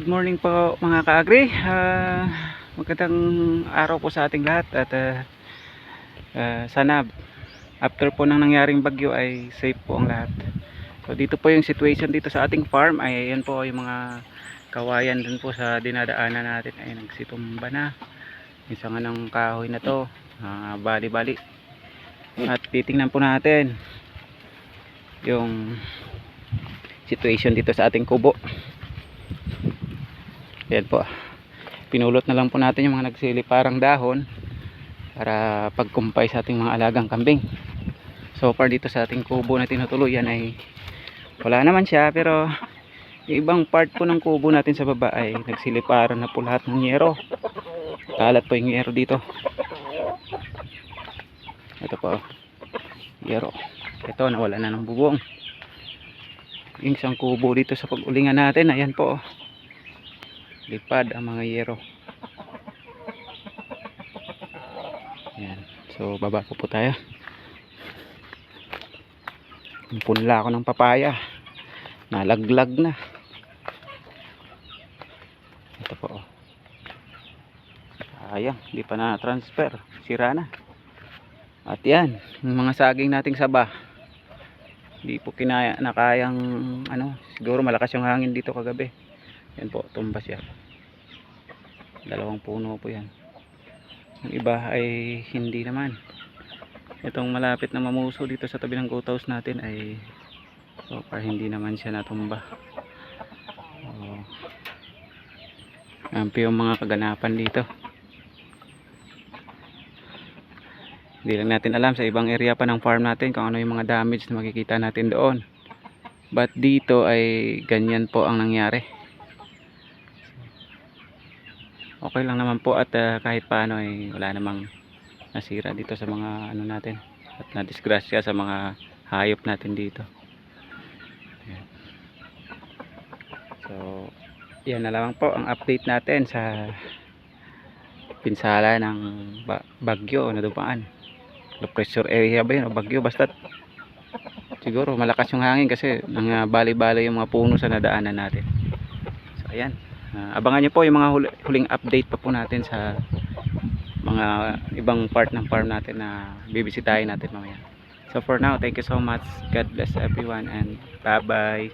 Good morning po mga ka-agri. Magandang araw po sa ating lahat at sana after po ng nangyaring bagyo ay safe po ang lahat. So dito po yung situation dito sa ating farm, ay yan po yung mga kawayan dun po sa dinadaanan natin ay nagsitumba na. Isa nga ng kahoy na to, bali-bali. At titingnan po natin yung situation dito sa ating kubo. Yan po, pinulot na lang po natin yung mga nagsili parang dahon para pagkumpay sa ating mga alagang kambing. So far dito sa ating kubo na tinutuluyan ay wala naman siya, pero yung ibang part po ng kubo natin sa baba ay nagsiliparan na po lahat ng yero. Kalat po yung yero dito. Ito po, yero. Ito, nawala na ng bubong. Yung isang kubo dito sa pag-ulingan natin, ayan po, lipad ang mga yero. Ayan. So baba po tayo. Punla ako ng papaya, nalaglag na. Ito po, sayang, hindi pa na transfer, sira na. At yan, yung mga saging nating saba, hindi po nakayang siguro malakas yung hangin dito kagabi. Yan po, tumbas yan. Dalawang puno po yan. Yung iba ay hindi naman. Itong malapit na mamuso dito sa tabi ng goat house natin ay so far hindi naman siya natumba. Ampi yung mga kaganapan dito. Hindi lang natin alam sa ibang area pa ng farm natin kung ano yung mga damage na makikita natin doon. But dito ay ganyan po ang nangyari. Okay lang naman po at kahit paano ay wala namang nasira dito sa mga natin at nadisgrasya sa mga hayop natin dito. Ayan. So yan na lang po ang update natin sa pinsala ng bagyo na dumaan. Low pressure area ba yun o bagyo, basta siguro malakas yung hangin kasi nang bali-bali yung mga puno sa nadaanan natin. So ayan, abangan nyo po yung mga huling update pa po natin sa mga ibang part ng farm natin na bibisitahin natin mamaya. So for now, thank you so much. God bless everyone and bye bye.